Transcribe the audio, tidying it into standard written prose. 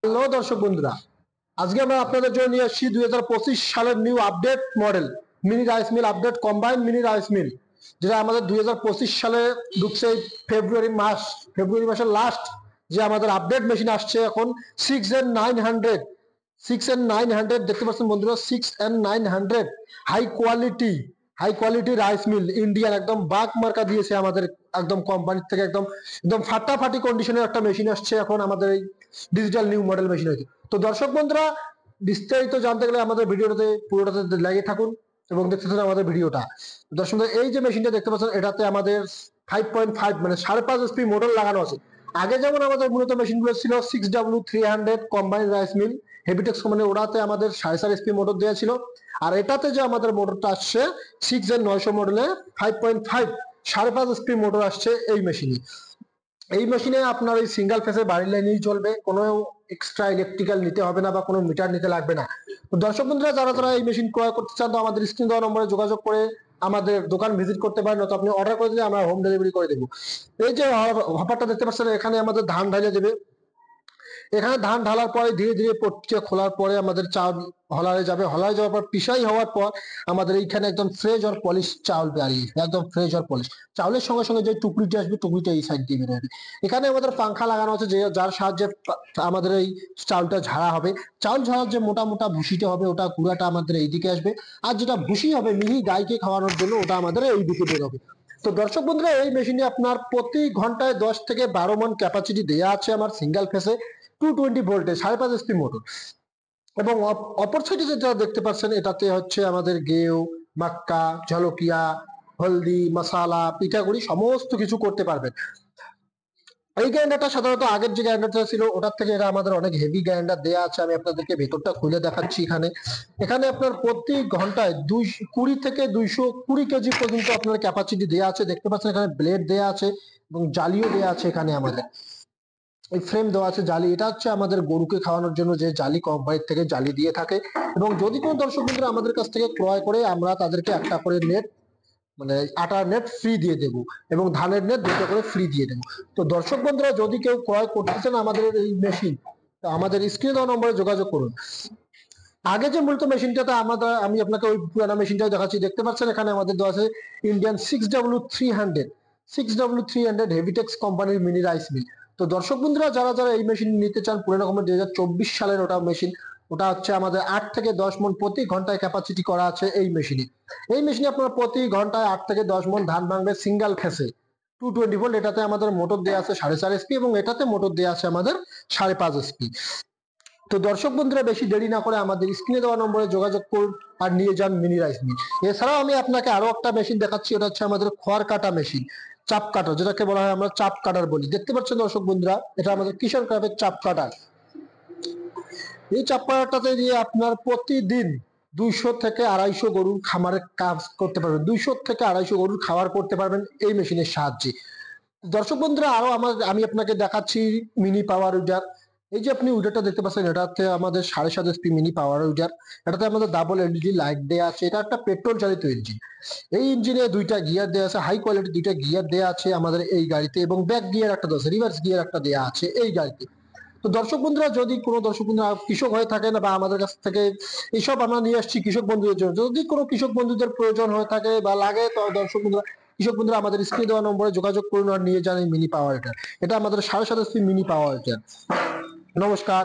Hello দর্শক বন্ধুরা, আজকে আমরা আপনাদের জন্য নিয়ে আসছি 2025 সালের new update model mini rice mill update combined mini rice mill, যেটা আমাদের 2025 সালে ঢুকছে ফেব্রুয়ারি মাসের লাস্ট। যে আমাদের আপডেট মেশিন আসছে এখন 6N900, 6N900 দেখতে পাচ্ছেন বন্ধুরা, 6N900 high quality rice mill, Indian একদম বাগ মার্কা দিয়েছে আমাদের একদম কোম্পানির থেকে, একদম একদম ফাটাফাটি কন্ডিশনের একটা মেশিন আসছে এখন আমাদের এই ডিজিটাল নিউ মডেল মেশিন হয়েছে। তো দর্শক বন্ধুরা, বিস্তারিত জানতে গেলে আমাদের ভিডিওটাতে পুরোটাতে লাগিয়ে থাকুন এবং দেখতে থাকুন আমাদের ভিডিওটা। দর্শক বন্ধুরা, এই যে মেশিনটা দেখতে পাচ্ছেন এটাতে আমাদের 5.5 মানে 5.5 এসপি মোটর লাগানো আছে। আগে যেমন আমাদের মূলত মেশিনগুলো ছিল 6W300 combined rice mill হেভিটেক্স company, ওটাতে আমাদের 4.5 এসপি মোটর দেওয়া ছিল। আর এটাতে যে আমাদের মোটরটা আসছে 6N900 মডেলে 5.5 5.5 এসপি মোটর আসছে এই মেশিনে। এই মেশিনে আপনার এই সিঙ্গেল ফেসের বাড়ির লাইনেই চলবে, কোনো এক্সট্রা ইলেকট্রিক্যাল নিতে হবে না বা কোনো মিটার নিতে লাগবে না। তো দর্শক বন্ধুরা, যারা এই মেশিন ক্রয় করতে চান তো আমাদের স্ক্রিন দেওয়া নম্বরে যোগাযোগ করে আমাদের দোকান ভিজিট করতে পারেন, তো আপনি অর্ডার করে দিলে আমরা হোম ডেলিভারি করে দেবো। এই যে হপারটা দেখতে পাচ্ছেন, এখানে আমাদের ধান ঢালিয়ে দেবে। এখানে ধান ঢালার পরে ধীরে ধীরে পট্টিটা খোলার পরে আমাদের চাল হলারে যাবে, হলারে যাওয়ার পর পিসাই হওয়ার পর আমাদের এইখানে একদম ফ্রেশ আর পলিশ চাউল বেরিয়ে, একদম ফ্রেশ আর পলিশ চাউলের সঙ্গে সঙ্গে যে টুকরিটা আসবে, টুকরিটা এই সাইড দিয়ে বেরোবে। এখানে আমাদের পাংখা লাগানো আছে, যে যার সাহায্যে আমাদের এই চাউলটা ঝাড়া হবে। চাউল ঝাড়ার যে মোটা মোটা ভুসিটা হবে, ওটা গুঁড়াটা আমাদের এইদিকে আসবে, আর যেটা ভুসি হবে মিহি গাইকে খাওয়ানোর জন্য, ওটা আমাদের এই দিকে বেরোবে। তো দর্শক বন্ধুরা, এই মেশিনে আপনার প্রতি ঘন্টায় 10 থেকে 12 মন ক্যাপাসিটি দেওয়া আছে আমার সিঙ্গেল ফেসে 220 ভোল্টেজ 5.5 এসপি মোটর। এবং অপর সাইডে যেটা দেখতে পাচ্ছেন, এটাতে হচ্ছে আমাদের গেও, মাক্কা, ঝলকিয়া, হলদি, মশালা, পিঠাগুড়ি সমস্ত কিছু করতে পারবেন। এই গ্রাইন্ডারটা সাধারণত আগের যে গ্রাইন্ডারটা ছিল ওটার থেকে এটা আমাদের অনেক হেভি গ্রাইন্ডার দেয়া আছে। আমি আপনাদেরকে ভেতরটা খুলে দেখাচ্ছি। এখানে আপনার প্রতি ঘন্টায় 220 থেকে 220 কেজি পর্যন্ত আপনার ক্যাপাসিটি দেয়া আছে। দেখতে পাচ্ছেন এখানে ব্লেড দেয়া আছে এবং জালিও দেয়া আছে। এখানে আমাদের এই ফ্রেম দেওয়া আছে জালি, এটা হচ্ছে আমাদের গরুকে খাওয়ানোর জন্য যে জালি কোম্পানির থেকে জালি দিয়ে থাকে। এবং যদি কোনো দর্শক বন্ধুরা আমাদের কাছ থেকে ক্রয় করে, আমরা তাদেরকে একটা করে নেট মানে আটার নেট ফ্রি দিয়ে দেবো এবং ধানের নেট দুটো করে ফ্রি দিয়ে দেবো। তো দর্শক বন্ধুরা, যদি কেউ ক্রয় করতে চান আমাদের এই মেশিন, তো আমাদের স্ক্রিনে দেওয়া নম্বরে যোগাযোগ করুন। আগে যে মূলত মেশিনটাতে আমি আপনাকে ওই পুরানো মেশিনটাও দেখাচ্ছি। দেখতে পাচ্ছেন এখানে আমাদের দেওয়া আছে ইন্ডিয়ান 6W300 হেভিটেক্স কোম্পানির মিনি রাইস মিল। তো দর্শক বন্ধুরা, যারা এই মেশিন নিতে চান, পুরো রকমের 2024 সালের ওটা মেশিন, ওটা হচ্ছে আমাদের 8 থেকে 10 মন প্রতি ঘন্টায় ক্যাপাসিটি করা আছে এই মেশিনে। এই মেশিনে আপনার প্রতি ঘন্টায় 8 থেকে 10 মন ধান ভাঙবে সিঙ্গেল ফেসে 220 ভোল্ট। এটাতে আমাদের মোটর দেওয়া আছে 4.5 এসপি এবং এটাতে মোটর দেওয়া আছে আমাদের 5.5 এসপি। তো দর্শক বন্ধুরা, বেশি দেরি না করে আমাদের স্ক্রিনে দেওয়া নম্বরে যোগাযোগ করুন আর নিয়ে যান মিনি রাইস মিল। এছাড়াও আমি আপনাকে আরো একটা মেশিন দেখাচ্ছি, ওটা হচ্ছে আমাদের খড় কাটা মেশিন, চাপ কাটার, যেটাকে বলা হয় আমরা চাপ কাটার বলি। দেখতে পাচ্ছেন দর্শক বন্ধুরা, এটা আমাদের কিষাণ ক্রাফের চাপ কাটার। এই চাপ কাটারটাতে দিয়ে আপনার প্রতিদিন 200 থেকে 250 গরুর খামারের কাজ করতে পারবেন, 200 থেকে 250 গরুর খাবার করতে পারবেন এই মেশিনের সাহায্যে। দর্শক বন্ধুরা, আরো আমি আপনাকে দেখাচ্ছি মিনি পাওয়ার উইডার। এই যে আপনি উইডারটা দেখতে পাচ্ছেন, এটাতে আমাদের 7.5 এসপি মিনি পাওয়ার উইডার। এটাতে আমাদের ডাবল এলইডি লাইট দেওয়া আছে। এটা একটা পেট্রোল চালিত ইঞ্জিন। এই ইঞ্জিনে 2টা গিয়ার দেওয়া আছে, হাই কোয়ালিটি 2টা গিয়ার দেওয়া আছে আমাদের এই গাড়িতে, এবং ব্যাক গিয়ার একটা দেওয়া আছে, রিভার্স গিয়ার একটা দেওয়া আছে এই গাড়িতে। তো দর্শক বন্ধুরা, যদি কোনো দর্শক বন্ধুরা কৃষক হয়ে থাকেন বা আমাদের কাছ থেকে এইসব আমরা নিয়ে আসছি কৃষক বন্ধুদের জন্য, যদি কোনো কৃষক বন্ধুদের প্রয়োজন হয়ে থাকে বা লাগে, তো দর্শক বন্ধুরা, কৃষক বন্ধুরা আমাদের স্ক্রিনে দেওয়া নম্বরে যোগাযোগ করুন আর নিয়ে যান এই মিনি পাওয়ার হিটার। এটা আমাদের 7.5 এসপি মিনি পাওয়ার হিটার। নমস্কার।